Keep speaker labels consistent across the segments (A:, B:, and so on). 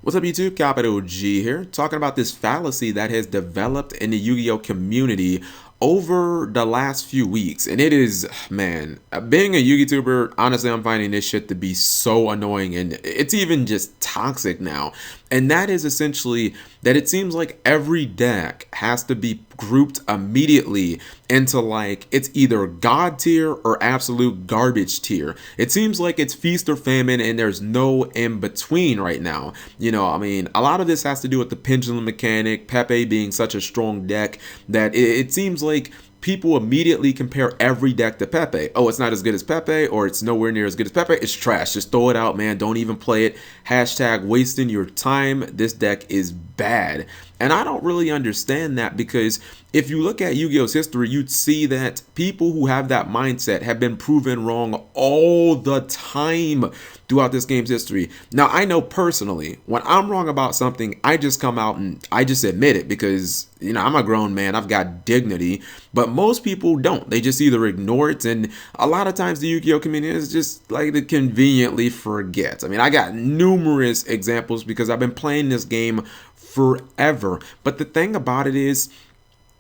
A: What's up, YouTube? Capital G here, talking about this fallacy that has developed in the Yu-Gi-Oh community over the last few weeks. And it is, man, being a YouTuber, honestly, I'm finding this shit to be so annoying, and it's even just toxic now. And that is essentially that it seems like every deck has to be grouped immediately into like it's either god tier or absolute garbage tier. It seems like it's feast or famine and there's no in between right now. I mean, a lot of this has to do with the pendulum mechanic, Pepe being such a strong deck that it seems like people immediately compare every deck to Pepe. Oh, it's not as good as Pepe, or it's nowhere near as good as Pepe. It's trash. Just throw it out, man. Don't even play it. Hashtag wasting your time. This deck is bad. And I don't really understand that, because if you look at Yu-Gi-Oh's history, you'd see that people who have that mindset have been proven wrong all the time throughout this game's history. Now, I know personally, when I'm wrong about something, I just come out and I just admit it, because, I'm a grown man, I've got dignity, but most people don't. They just either ignore it, and a lot of times the Yu-Gi-Oh community is just like to conveniently forget. I mean, I got numerous examples because I've been playing this game forever. But the thing about it is,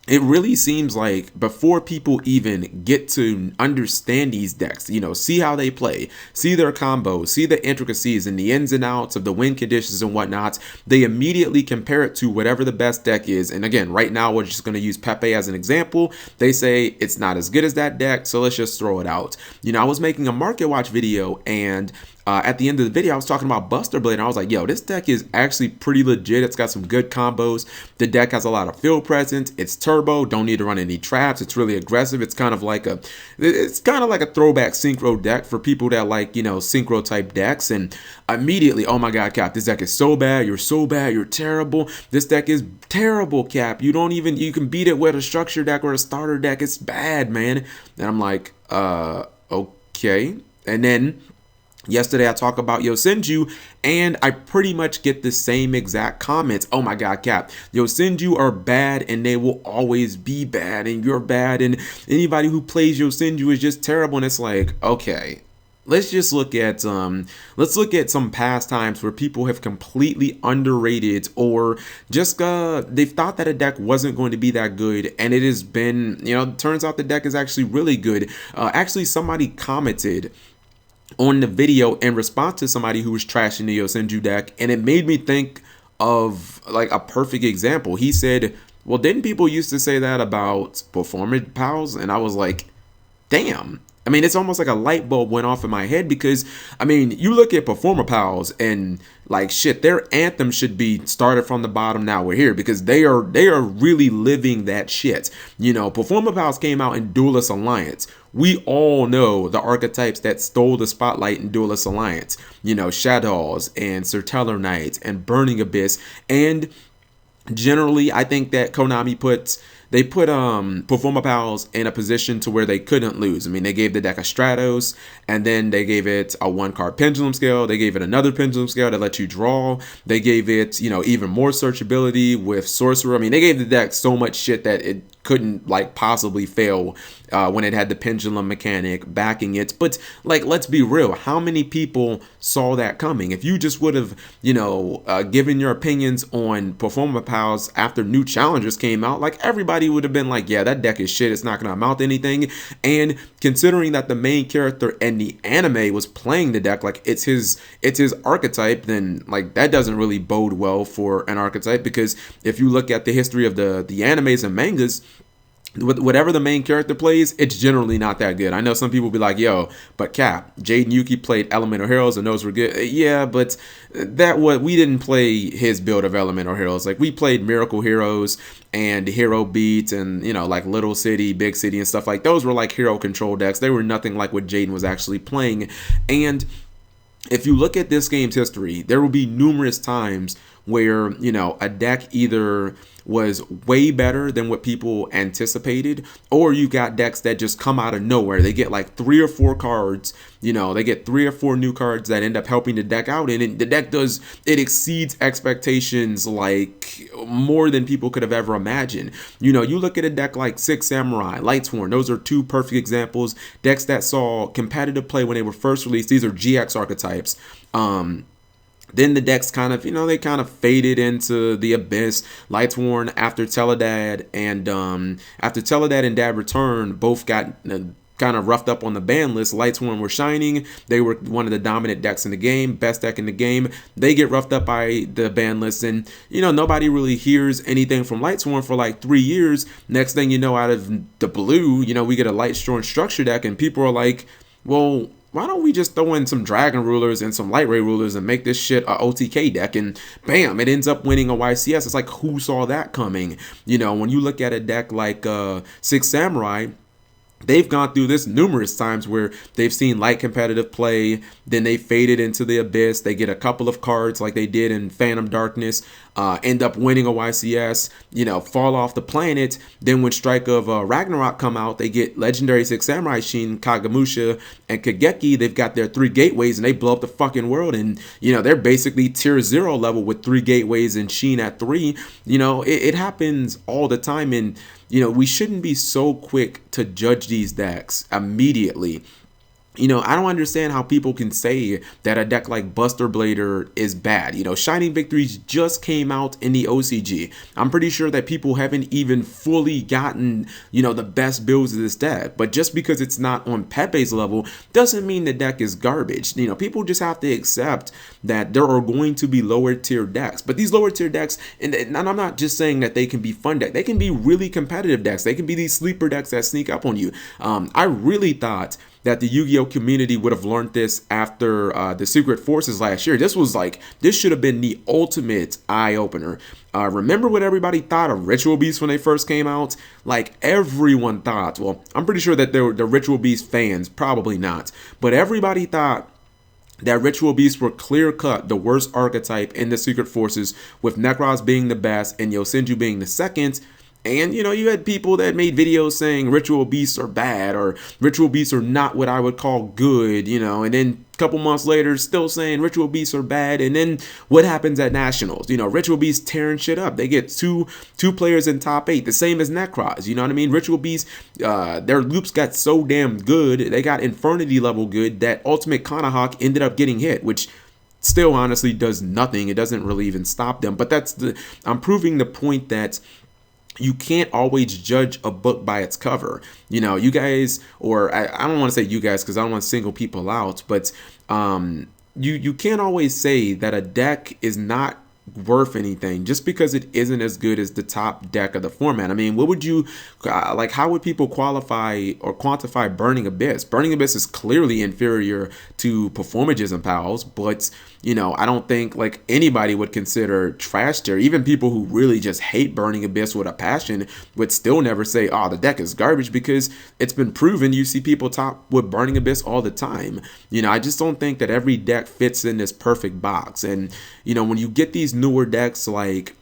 A: it really seems like before people even get to understand these decks, see how they play, see their combos, see the intricacies and the ins and outs of the win conditions and whatnot, they immediately compare it to whatever the best deck is. And again, right now, we're just going to use Pepe as an example. They say it's not as good as that deck, so let's just throw it out. I was making a market watch video, and at the end of the video, I was talking about Buster Blade, and I was like, yo, this deck is actually pretty legit. It's got some good combos. The deck has a lot of field presence. It's turbo. Don't need to run any traps. It's really aggressive. It's kind of like a throwback synchro deck for people that like, synchro type decks. And immediately, oh my God, Cap, this deck is so bad. You're so bad. You're terrible. This deck is terrible, Cap. You can beat it with a structure deck or a starter deck. It's bad, man. And I'm like, okay. And then yesterday I talk about Yosenju, and I pretty much get the same exact comments. Oh my God, Cap, Yosenju are bad and they will always be bad, and you're bad, and anybody who plays Yosenju is just terrible. And it's like, okay, let's just look at some past times where people have completely underrated, or just they've thought that a deck wasn't going to be that good, and it has been, turns out the deck is actually really good. Actually, somebody commented on the video in response to somebody who was trashing the Yosenju deck, and it made me think of like a perfect example. He said, well, didn't people used to say that about Performance Pals? And I was like, damn. I mean, it's almost like a light bulb went off in my head, because, I mean, you look at Performer Pals and like shit, their anthem should be started from the bottom, now we're here, because they are really living that shit. Performer Pals came out in Duelist Alliance. We all know the archetypes that stole the spotlight in Duelist Alliance. Shadows and Serteller Knights and Burning Abyss. And generally, I think that Konami put Performer Pals in a position to where they couldn't lose. I mean, they gave the deck a Stratos, and then they gave it a 1-card Pendulum Scale. They gave it another Pendulum Scale that let you draw. They gave it, even more searchability with Sorcerer. I mean, they gave the deck so much shit that it couldn't like possibly fail when it had the pendulum mechanic backing it. But like, let's be real, how many people saw that coming? If you just would have given your opinions on Performer Pals after new challengers came out, like everybody would have been like, yeah, that deck is shit, it's not gonna amount to anything. And considering that the main character in the anime was playing the deck like it's his archetype, then like that doesn't really bode well for an archetype, because if you look at the history of the animes and mangas, whatever the main character plays, it's generally not that good. I know some people be like, yo, but Cap, Jade and Yuki played Elemental Heroes and those were good. Yeah, but we didn't play his build of Elemental Heroes. Like, we played Miracle Heroes and Hero Beat and, like Little City, Big City and stuff like those were like hero control decks. They were nothing like what Jaden was actually playing. And if you look at this game's history, there will be numerous times where, a deck either was way better than what people anticipated, or you got decks that just come out of nowhere. They get like 3 or 4 cards, they get 3 or 4 new cards that end up helping the deck out, and the deck exceeds expectations like more than people could have ever imagined. You look at a deck like Six Samurai, Lightsworn, those are 2 perfect examples. Decks that saw competitive play when they were first released. These are GX archetypes. Then the decks kind of, they kind of faded into the abyss. Lightsworn after Teledad and Dad Return both got kind of roughed up on the ban list. Lightsworn were shining. They were one of the dominant decks in the game, best deck in the game. They get roughed up by the ban list, and nobody really hears anything from Lightsworn for like 3 years. Next thing you know, out of the blue, we get a Lightsworn structure deck, and people are like, well, why don't we just throw in some Dragon Rulers and some Light Ray Rulers and make this shit a OTK deck? And bam, it ends up winning a YCS. It's like, who saw that coming? When you look at a deck like Six Samurai, they've gone through this numerous times where they've seen light competitive play, then they faded into the abyss. They get a couple of cards like they did in Phantom Darkness, end up winning a YCS, fall off the planet. Then when Strike of Ragnarok come out, they get Legendary Six Samurai Shin, Kagamusha, and Kageki. They've got their 3 gateways and they blow up the fucking world. And, they're basically tier 0 level with 3 gateways and Sheen at 3. It happens all the time. And, we shouldn't be so quick to judge these decks immediately. I don't understand how people can say that a deck like Buster Blader is bad. Shining Victories just came out in the OCG. I'm pretty sure that people haven't even fully gotten, the best builds of this deck. But just because it's not on Pepe's level doesn't mean the deck is garbage. People just have to accept that there are going to be lower tier decks. But these lower tier decks, and I'm not just saying that they can be fun decks. They can be really competitive decks. They can be these sleeper decks that sneak up on you. I really thought that the Yu-Gi-Oh community would have learned this after the Secret Forces last year. This should have been the ultimate eye-opener. Remember what everybody thought of Ritual Beasts when they first came out? Like, everyone thought, well, I'm pretty sure that they were the Ritual Beast fans, probably not, but everybody thought that Ritual Beasts were clear-cut the worst archetype in the Secret Forces, with Necros being the best and Yosenju being the second. And, you had people that made videos saying Ritual Beasts are bad or Ritual Beasts are not what I would call good, and then a couple months later still saying Ritual Beasts are bad. And then what happens at Nationals? Ritual Beasts tearing shit up. They get two players in top 8, the same as Necros, you know what I mean? Ritual Beasts, their loops got so damn good, they got Infernity level good, that Ultimate Kanahawk ended up getting hit, which still honestly does nothing. It doesn't really even stop them. But I'm proving the point that you can't always judge a book by its cover. You guys, or I don't want to say you guys because I don't want to single people out, but you can't always say that a deck is not worth anything just because it isn't as good as the top deck of the format. I mean, what would you how would people qualify or quantify Burning Abyss? Burning Abyss is clearly inferior to Performages and Pals, but I don't think anybody would consider trash tier. Even people who really just hate Burning Abyss with a passion would still never say, oh, the deck is garbage, because it's been proven. You see people top with Burning Abyss all the time. I just don't think that every deck fits in this perfect box. And when you get these newer decks like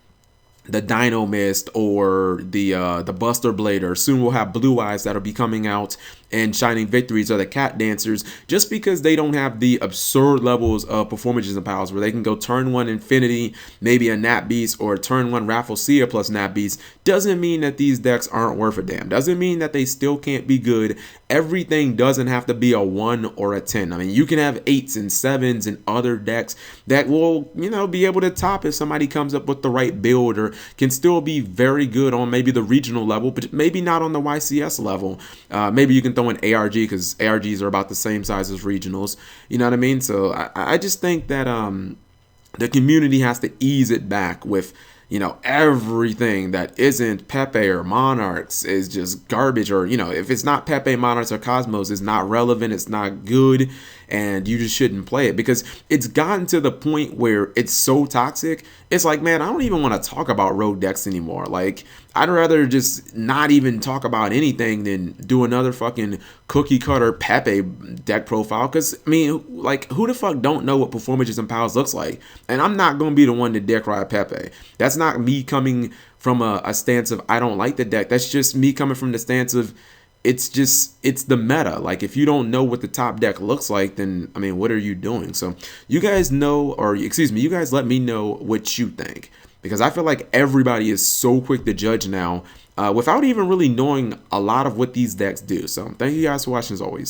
A: the Dino Mist or the Buster Blader, soon we'll have Blue Eyes that'll be coming out, and Shining Victories or the Cat Dancers, just because they don't have the absurd levels of Performages and Powers where they can go turn 1 Infinity, maybe a Nat Beast, or turn 1 Rafflesia plus Nat Beast, doesn't mean that these decks aren't worth a damn. Doesn't mean that they still can't be good. Everything doesn't have to be a 1 or a 10. I mean, you can have 8s and 7s and other decks that will, be able to top if somebody comes up with the right build, or can still be very good on maybe the regional level, but maybe not on the YCS level. Maybe you can throw in ARG, because ARGs are about the same size as regionals. You know what I mean? So I just think that the community has to ease it back with, everything that isn't Pepe or Monarchs is just garbage, or, if it's not Pepe, Monarchs, or Cosmos, it's not relevant, it's not good, and you just shouldn't play it, because it's gotten to the point where it's so toxic. It's like, man, I don't even want to talk about rogue decks anymore. I'd rather just not even talk about anything than do another fucking cookie cutter Pepe deck profile. Because, I mean, who the fuck don't know what Performages and Pals looks like? And I'm not going to be the one to deck ride Pepe. That's not me coming from a stance of I don't like the deck. That's just me coming from the stance of it's the meta. If you don't know what the top deck looks like, then, I mean, what are you doing? So you guys know, or excuse me, you guys let me know what you think, because I feel like everybody is so quick to judge now without even really knowing a lot of what these decks do. So thank you guys for watching as always.